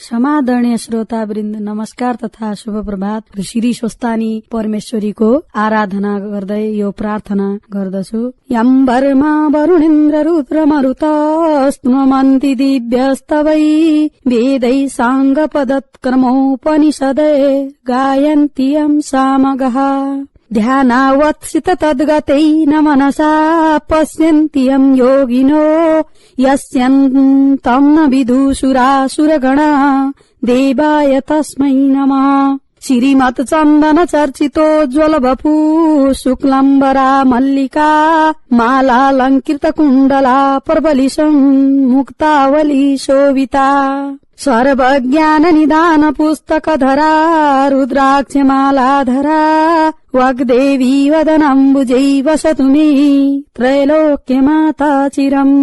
समादरणीय श्रोतावृन्द नमस्कार तथा शुभ प्रभात। श्री स्वस्तानी परमेश्वरीको आराधना गर्दै यो प्रार्थना गर्दछु। यम वर्मा वरुणेन्द्र रुद्र मरुतस्तुमन्ति दिव्यस्तवै वेदै साङ्गपदत्क्रमोपनिषदे गायन्ति यं सामगः ध्यानावत्सित तद्गतेन मनसा पश्यन्ति यं योगिनो यस्यन्तं न विदुषुरासुरगणा देवाय तस्मै नमः। श्रीमत् चन्दन चर्चितोज्ज्वल वपु शुक्लम्बरा मल्लिका मालालङ्कृत कुण्डला प्रबलिशं मुक्तावली शोभिता सर्वज्ञान निदान पुस्तकधरा रुद्राक्षमालाधरा वाग्देवी वदनाम्बुजै वसतु मे त्रैलोक्यमाता चिरम्।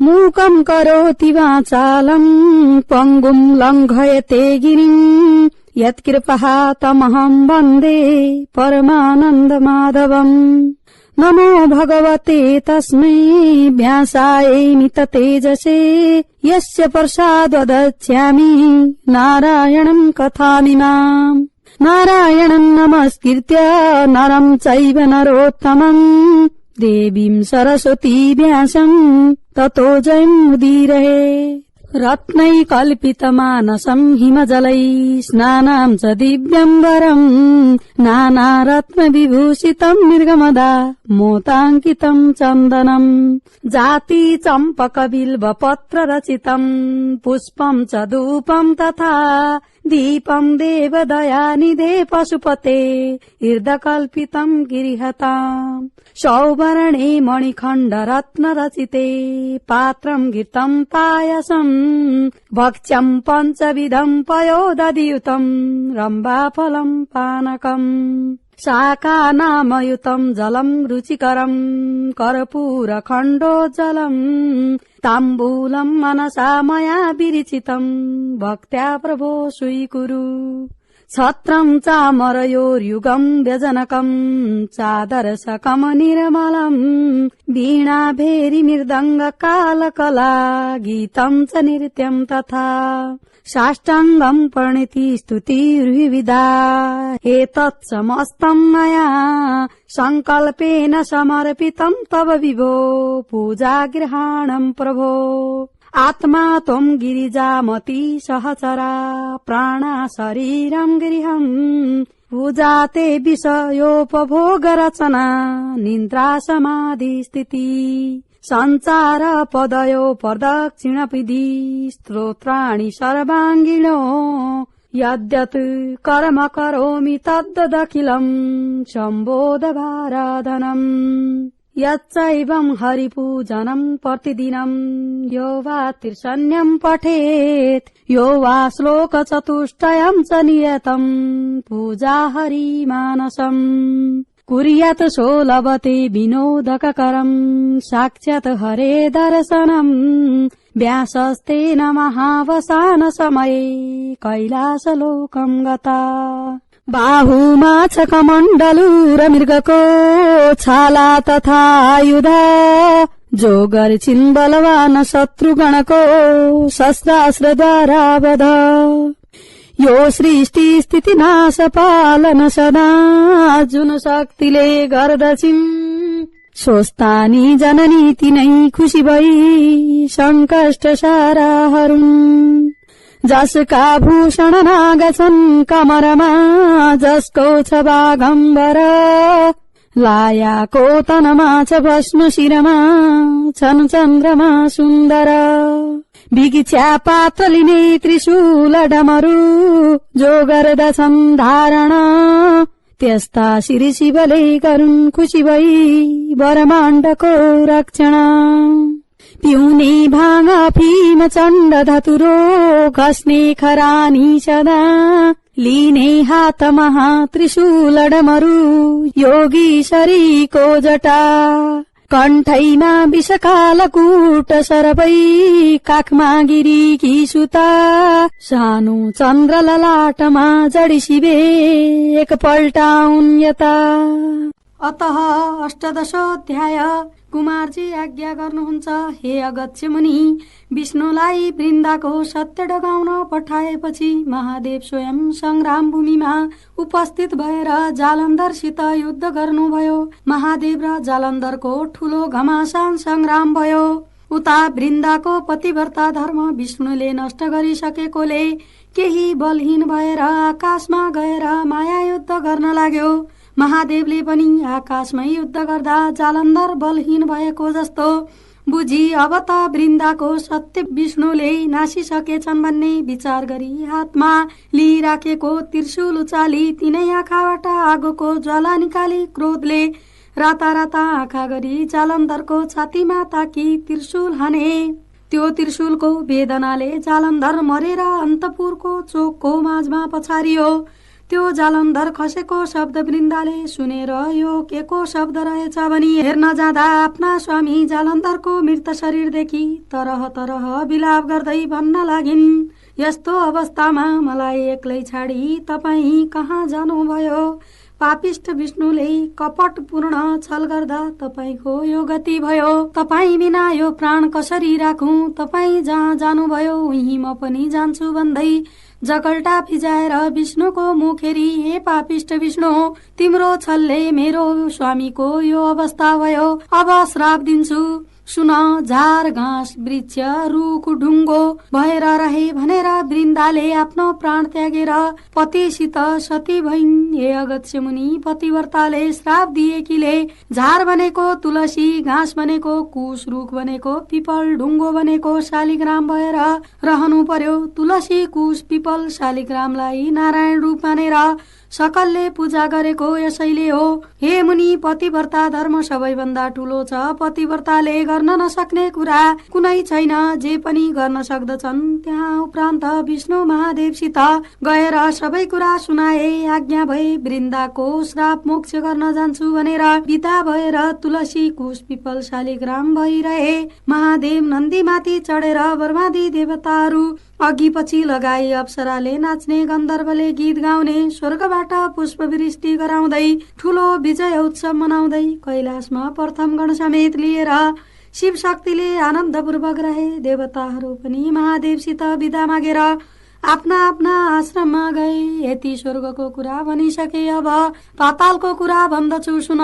मूकं करोति वाचालं पङ्गुं लङ्घयते गिरिम् यत्कृपः तमहं वन्दे परमानन्दमाधवम्। नमो भगवते तस्मै व्यासाय तेजसे यस्य प्रसाददच्छामि नारायणं कथामिमाम्। नारायणं नमस्कृत्य नरं चैव नरोत्तमम् देवीं सरस्वती व्यासं ततो जयमुदीरये। रत्नै कल्पितमानसं हिमजलै स्नानां च दिव्यम्बरम् नानारत्न विभूषितं निर्गमदा मोताङ्कितं चन्दनम् जाति चम्पक बिल्व पत्र रचितं पुष्पं च धूपं तथा दीपं देवदयानिधे पशुपते ईर्धकल्पितं गिरिहताम् सौवर्णे मणिखण्ड रत्न रचिते पात्रं घृतं पायसम् भक्ष्यं पञ्चविधं पयोदधियुतं रम्भाफलं पानकम् शाकानामयुतं जलं रुचिकरं कर्पूरखण्डोज्ज्वलम् ताम्बूलं मनसा मया विरचितं भक्त्या प्रभो स्वीकुरु। छत्रं चामरयोर्युगं व्यजनकं चादरशकं निर्मलम् वीणा भेरी मृदङ्ग कालकला गीतं च नृत्यं तथा साष्टाङ्गं प्रणिति स्तुतिर्विविधा एतत् समस्तं मया संकल्पेन समर्पितं तव विभो पूजागृहाणं प्रभो। आत्मा त्वं गिरिजामती सहचरा प्राणा शरीरं गृहम् पूजाते विषयोपभोगरचना निन्द्रा समाधि स्थिति संचार पदयो प्रदक्षिणविधि स्तोत्राणि सर्वाङ्गिणो यद्यत् कर्म करोमि तद्दखिलम् शम्भोद भाराधनम्। यच्चैवं हरिपूजनं प्रतिदिनं यो वा त्रिशन्यं पठेत् यो वा श्लोक चतुष्टयं च नियतं पूजा हरिमानसम् कुर्यात् सो लभते विनोदकरं साक्षात् हरे दर्शनम् व्यासस्तेन महावसान समये कैलासलोकं गता बाहुमाछकमण्डलूरमृगको छाला तथा आयुधा जोगर्चिन् बलवान शत्रुगणको शस्त्रास्त्रद्वारा वध यो सृष्टि स्थिति नाश पालन सदा जुन शक्तिले गर्दछिन् स्वस्थानी जननी तिनै खुशी भई संकष्ट सारा हरुन् जसका भूषण नागछन् कमरमा जसको छ बागम्बर लायाको तनमा छ भस्म शिरमा छन् चन्द्रमा सुन्दर भिक्षा पात्र लिने त्रिशूल डमरू जो गर्दछन् धारण त्यस्ता श्री शिवले गरून् खुशी भई ब्रह्माण्डको रक्षण पिउने भाङ अफिम चण्ड धतुरो घस्ने खरानी सदा लिने हातमा त्रिशूल डमरू योगीश्वरीको जटा कण्ठैमा विषकालकूट सरपै काखमा गिरीकी सुता सानो चन्द्र ललाटमा जडी शिवे एकपल्ट आउन् यता। अतः अष्टादशोऽध्याय कुमारजी आज्ञा गर्नुहुन्छ, हे अगस्त्य मुनि, विष्णुलाई वृन्दाको सत्य डगाउन पठाएपछि महादेव स्वयं संग्राम भूमिमा उपस्थित भएर जालन्धरसित युद्ध गर्नुभयो। महादेव र जालन्धरको ठूलो घमासान संग्राम भयो। उता वृन्दाको पतिव्रता धर्म विष्णुले नष्ट गरिसकेकोले केही बलहीन भएर आकाशमा गएर माया युद्ध गर्न लाग्यो। महादेवले पनि आकाशमै युद्ध गर्दा जालन्धर बलहीन भएको जस्तो बुझी अब त वृन्दाको सत्य विष्णुले नासिसकेछन् भन्ने विचार गरी हातमा लिइराखेको त्रिशूल उचाली तिनै आँखाबाट आगोको ज्वाला निकाली क्रोधले राता राता आँखा गरी जालन्धरको छातीमा ताकी त्रिशूल हाने। त्यो त्रिशूलको वेदनाले जालन्धर मरेर अन्तपुरको चोकको माझमा पछारियो। त्यो जालन्धर खसेको शब्द वृन्दाले सुनेर यो के को शब्द रहेछ भनी हेर्न जाँदा आफ्ना स्वामी जालन्धरको मृत शरीरदेखि तरह तरह विलाप गर्दै भन्न लागिन्, यस्तो अवस्थामा मलाई एक्लै छाडी तपाईँ कहाँ जानुभयो? पापिष्ट विष्णुले कपटपूर्ण छल गर्दा तपाईको यो गति भयो। तपाईँ बिना यो प्राण कसरी राखौं? तपाईँ जहाँ जानुभयो उही म पनि जान्छु भन्दै जगल्टा फिजाएर विष्णुको मुख हेरी, हे पापिष्ट विष्णु, तिम्रो छलले मेरो स्वामीको यो अवस्था भयो। अब श्राप दिन्छु, सुन, झार घाँस वृक्ष रुख ढुङ्गो भएर रहे भनेर वृन्दाले आफ्नो प्राण त्यागेर पतिसित सती भइन्। हे अगस्त्य मुनि, पतिव्रताले श्राप दिएकीले झार बनेको तुलसी, घाँस बनेको कुश, रुख बनेको पिपल, ढुङ्गो बनेको शालिग्राम भएर रहनु पर्यो। तुलसी, कुश, पिपल, शालिग्रामलाई नारायण रूप मानेर सकलले पूजा गरेको यसैले हो। हे मुनि, पतिव्रता धर्म सबैभन्दा ठूलो छ। पतिव्रताले गर्न नसक्ने कुरा कुनै छैन। जे पनि गर्न सक्दछन् त्यहाँ उपरान्त विष्णु महादेवसित गएर सबै कुरा सुनाए। आज्ञा भए वृन्दाको श्राप मोक्ष गर्न जान्छु भनेर विदा भएर तुलसी, कुश, पिपल, शालिग्राम भइरहे। महादेव नन्दीमाथि चढेर ब्रह्मादि देवताहरू अघि पछि लगाई अप्सराले नाच्ने, गन्धर्वले गीत गाउने, स्वर्गबाट पुष्पवृष्टि गराउँदै ठूलो विजय उत्सव मनाउँदै कैलाशमा प्रथम गण समेत लिएर शिव शक्तिले आनन्दपूर्वक रहे। देवताहरू पनि महादेवसित विदा मागेर आफ्ना आफ्ना आश्रममा गए। यति स्वर्गको कुरा भनिसके अब पातालको कुरा भन्दछु सुन।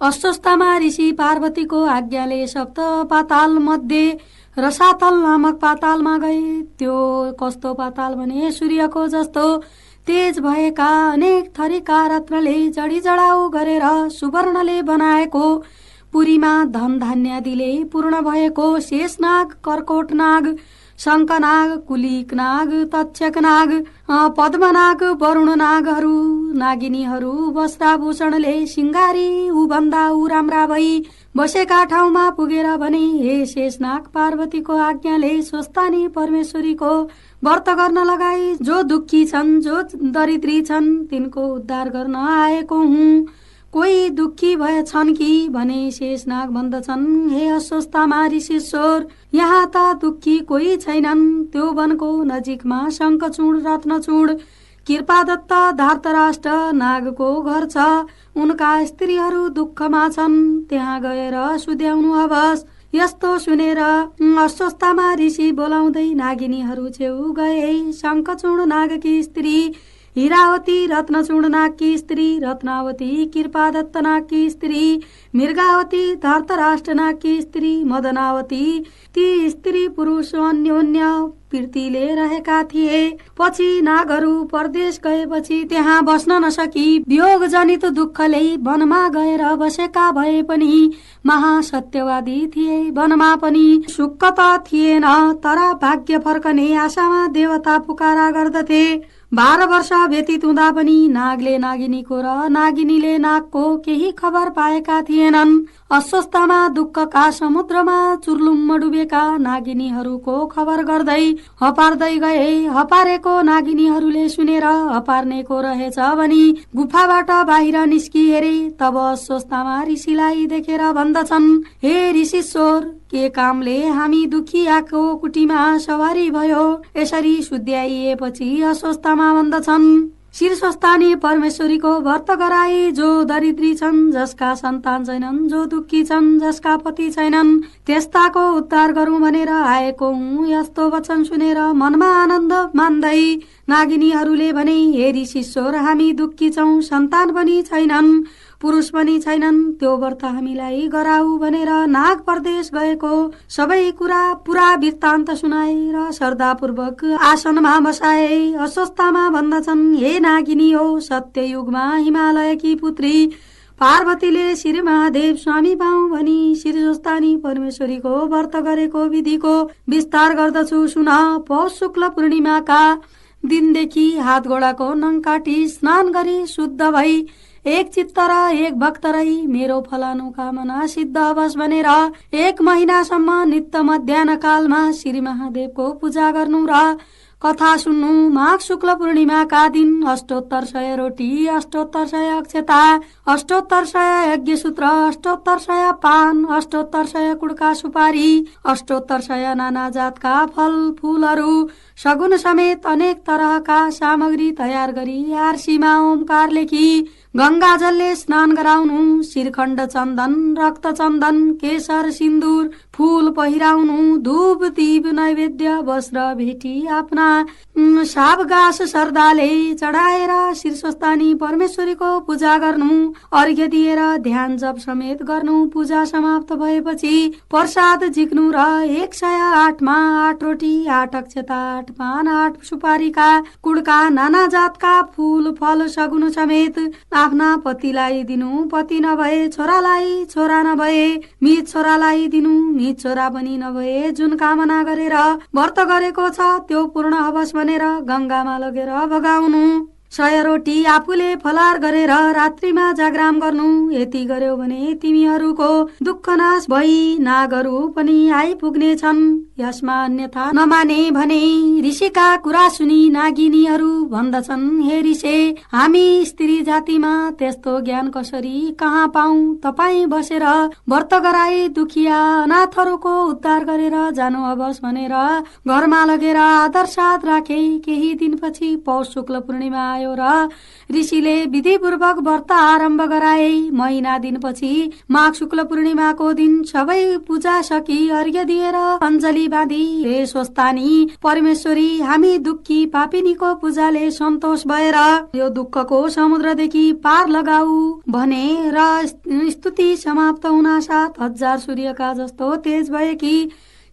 अस्वस्थमा ऋषि पार्वतीको आज्ञाले सप्त पाताल मध्ये रसातल नामक पातालमा गए। त्यो कस्तो पाताल भने सूर्यको जस्तो तेज भएका अनेक थरीका रत्नले जडी जडाउ गरेर सुवर्णले बनाएको, पुरीमा धन धान्यादिले पूर्ण भएको शेषनाग, कर्कोट नाग, शङ्खनाग, कुलिक नाग, तक्षक नाग, पद्मनाग, वरुण नागहरू, नागिनीहरू वस्त्राभूषणले सिंगारी उभन्दा उ राम्रा भई बसेका ठाउँमा पुगेर भने, हे शेषनाग, पार्वतीको आज्ञाले स्वस्थानी परमेश्वरीको व्रत गर्न लगाई जो दुखी छन्, जो दरिद्री छन्, तिनको उद्धार गर्न आएको हुँ। कोही दुखी भएछन् कि भने शेषनाग भन्दछन्, हे अस्वस्थमा ऋषिश्वर, यहाँ त दुखी कोही छैनन्। त्यो वनको नजिकमा शङ्खचूड, रत्नचूड, कृपादत्त, धर्तराष्ट्र नागको घर छ। उनका स्त्रीहरू दुःखमा छन्, त्यहाँ गएर सुध्याउनु अवश्य। यस्तो सुनेर अस्वस्थमा ऋषि बोलाउँदै नागिनीहरू छेउ गए। शङ्खचूड नागकी स्त्री हिरावती, रत्नचूड नागकी स्त्री रत्नावती, कृपादत्त नागकी स्त्री मृगावती, धर्तराष्ट्र नागकी स्त्री मदनावती, ती स्त्री पुरुष अन्योन्य प्रीतिले रहेका थिए। पछि नागहरू परदेश गएपछि त्यहाँ बस्न नसकी वियोग जनित दुःखले वनमा गएर बसेका भए पनि महासत्यवादी थिए। वनमा पनि सुख त थिएन, तर भाग्य फर्कने आशामा देवता पुकारा गर्दथे। 12 वर्ष व्यतीत हुँदा पनि नागले नागिनीको र नागिनीले नागको केही खबर पाएका थिएनन्। अस्वस्थमा दुःखका समुद्रमा चुर्लुम्म डुबेका नागिनीहरूको खबर गर्दै हपार्दै गए। हपारेको नागिनीहरूले सुनेर हपार्नेको रहेछ भनी गुफाबाट बाहिर निस्की हेरे। तब अस्वस्थमा ऋषिलाई देखेर भन्दछन्, हे ऋषिश्वर, के कामले हामी दुखियाको कुटीमा सवारी भयो? यसरी सुध्याइएपछि अस्वस्थमा भन्दछन्, शीर्षस्थानी परमेश्वरीको व्रत गराई, जो दरिद्री छन् जसका सन्तान छैनन्, जो दुःखी छन् जसका पति छैनन्, त्यस्ताको उद्धार गरौँ भनेर आएको हुँ। यस्तो वचन सुनेर मनमा आनन्द मान्दै नागिनीहरूले भने, हे ऋषीश्वर, हामी दुःखी छौँ, सन्तान पनि छैनन्, पुरुष पनि छैनन्, त्यो व्रत हामीलाई गराऊ भनेर नाग प्रदेश गएको सबै कुरा पुरा वृत्तान्त सुनाएर श्रद्धापूर्वक आसनमा बसाए। अस्वस्थामा भन्दछन्, हे नागिनी हो, सत्ययुगमा हिमालयकी पुत्री पार्वतीले श्री महादेव स्वामी पाऊँ भनी शीर्षस्थानी परमेश्वरीको व्रत गरेको विधिको विस्तार गर्दछु सुन। पौष शुक्ल पूर्णिमाका दिनदेखि हात गोडाको नङ काटी स्नान गरी शुद्ध भई एक चित्त र एक भक्त रही मेरो फलानु कामना सिद्ध होस् भनेर 1 महिनासम्म नित्य मध्याह्न कालमा श्री महादेवको पूजा गर्नु र कथा सुन्नु। माघ शुक्ल पूर्णिमाका दिन अष्टोत्तर 100 रोटी, अष्टोत्तर 100 अक्षता, अष्टोत्तर 100 यज्ञ सूत्र, अष्टोत्तर 100 पान, अष्टोत्तर 100 कुड्का सुपारी, अष्टोत्तर 100 नाना जातका फल फूलहरू सगुन समेत अनेक तरहका सामग्री तयार गरी आरसीमा ओमकार लेखी गंगा जलले स्नान गराउनु। शिरखण्ड चन्दन, रक्त चन्दन, केशर, सिन्दूर, फूल पहिराउनु। धूप दीप नैवेद्य वस्त्र भेटी आफ्ना साबगास श्रद्धाले चढाएर शीर्षस्थानी परमेश्वरीको पूजा गर्नु। अर्घ्य दिएर ध्यान जप समेत गर्नु। पूजा समाप्त भएपछि प्रसाद झिक्नु र 108 मा 8 रोटी, 8 अक्षता, 8 पान, 8 सुपारीका कुड्का, नाना जातका फूल फल सगुन समेत आफ्ना पतिलाई दिनु। पति नभए छोरालाई, छोरा नभए मित छोरालाई दिनु। मित छोरा पनि नभए जुन कामना गरेर व्रत गरेको छ त्यो पूर्ण होस् भनेर गंगामा लगेर बगाउनु। 100 रोटी आफूले फलार गरेर रात्रिमा जागराम गर्नु। यति गर्यो भने तिमीहरूको दुःख नाश भई नागहरू पनि आइपुग्ने छन्। यसमा अन्यथा नमाने भने ऋषिका कुरा सुनि नागिनीहरू भन्दछन्, हे ऋषे, हामी स्त्री जातिमा त्यस्तो ज्ञान कसरी कहाँ पाऊ? तपाई बसेर व्रत गराई दुखिया अनाथहरूको उद्धार गरेर जानु अवश्य भनेर घरमा लगेर आदर साथ राखे। केही दिनपछि पौष शुक्ल पूर्णिमा आयो र ऋषिले विधिपूर्वक व्रत आरम्भ गराए। महिना दिनपछि माघ शुक्ल पूर्णिमाको दिन सबै पूजा सकी अर्घ्य दिएर अञ्जली बाँधी, हे स्वस्थानी परमेश्वरी, हामी दुःखी पापिनीको पूजाले सन्तोष भएर यो दुःखको समुद्रदेखि पार लगाऊ भने र स्तुति समाप्त हुन साथ 1000 सूर्यका जस्तो तेज भएकी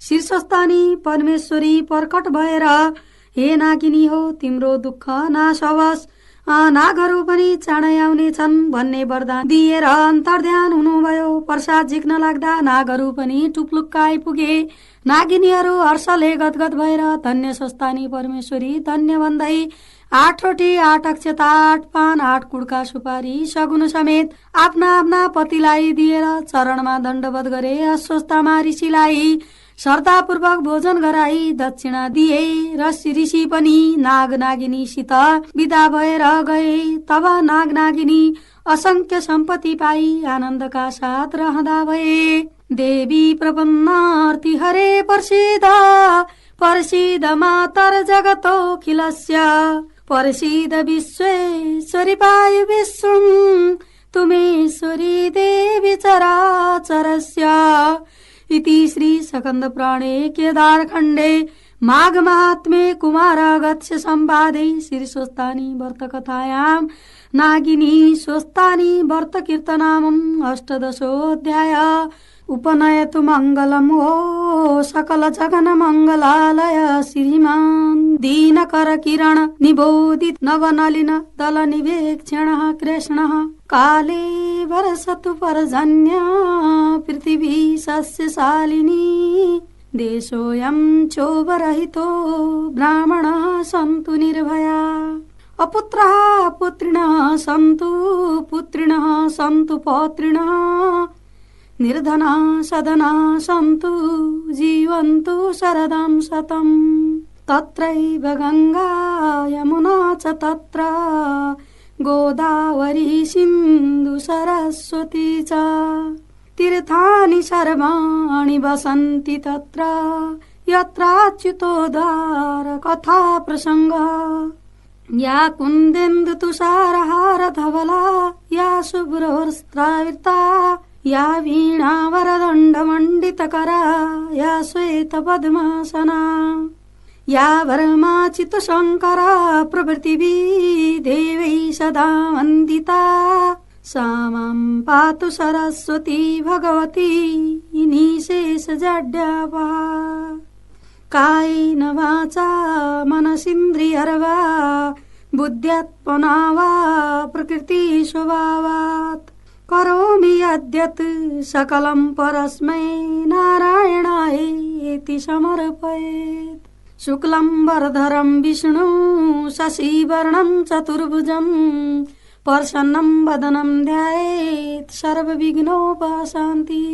शीर्षस्थानी परमेश्वरी प्रकट भएर, हे नागिनी हो, तिम्रो दुःख नाश होस्, नागहरू पनि चाँडै आउने छन् भन्ने वरदान दिएर अन्तर्ध्यान हुनुभयो। प्रसाद झिक्न लाग्दा नागहरू पनि टुप्लुक्क आइपुगे। नागिनीहरू हर्षले गदगद भएर धन्य स्वस्थानी परमेश्वरी धन्य भन्दै 8 रोटी, 8 अक्षता, 8 पान, 8 कुड्का सुपारी सगुन समेत आफ्ना आफ्ना पतिलाई दिएर चरणमा दण्डवत गरे। अस्वस्थमा ऋषिलाई श्रद्धापूर्वक भोजन गराई दक्षिणा दिए र ऋषि पनि नाग नागिनीसित विदा भएर गए। तब नाग नागिनी असंख्य सम्पत्ति पाई आनन्दका साथ रहँदा भए। देवी प्रपन्नार्थी हरे प्रसिद्ध, प्रसिद्ध मातर जगतोऽखिलस्य, प्रसिद्ध विश्वेश्वरी पायु विष्णुं तुमेश्वरी देवी चराचरस्य। इति श्री स्कन्द पुराणे केदारखण्डे माघ महात्म्ये कुमारागस्य संवादे श्री स्वस्थानी व्रत कथायां नागिनी स्वस्थानी व्रत कीर्तनामं 18 उपनयतु मंगलम ओ सकल जगन मंगलालय श्रीमान दीनकर किरण निबोधित नवनलिन दल निवेक्षण कृष्ण काले वर्षतु पर्जन्य पृथिवी सस्यशालिनी देशोऽयं क्षोभरहितो ब्राह्मणः सन्तु निर्भया अपुत्रः पुत्रिणः सन्तु पुत्रिणः सन्तु पौत्रिणः निर्धना सदना सन्तु जीवन्तु शरदं शतम् तत्रैव गंगा यमुना च तत्र गोदावरी सिन्धु सरस्वती च तीर्थानि सर्वाणि वसन्ति तत्र यत्राच्युतोद्धार कथा प्रसंग या कुन्देन्दु तुषारहार धवला या शुभ्रवस्त्रावृता या वीणावरदण्डमण्डितकरा या श्वेतपद्मासना या वरमाचितशङ्करा प्रभृतिभिः देवैः सदा वन्दिता सा मां पातु सरस्वती भगवती निशेषजड्यापहा कायेन वाचा मनसीन्द्रियर्वा बुद्ध्यात्मना वा प्रकृतिस्वभावात् करोमि यद्यत् सकलं परस्मै नारायणायेति समर्पयेत्। शुक्लं वरधरं विष्णु शशिवर्णं चतुर्भुजं प्रसन्नं वदनं ध्यायेत् सर्वविघ्नोपशान्ति।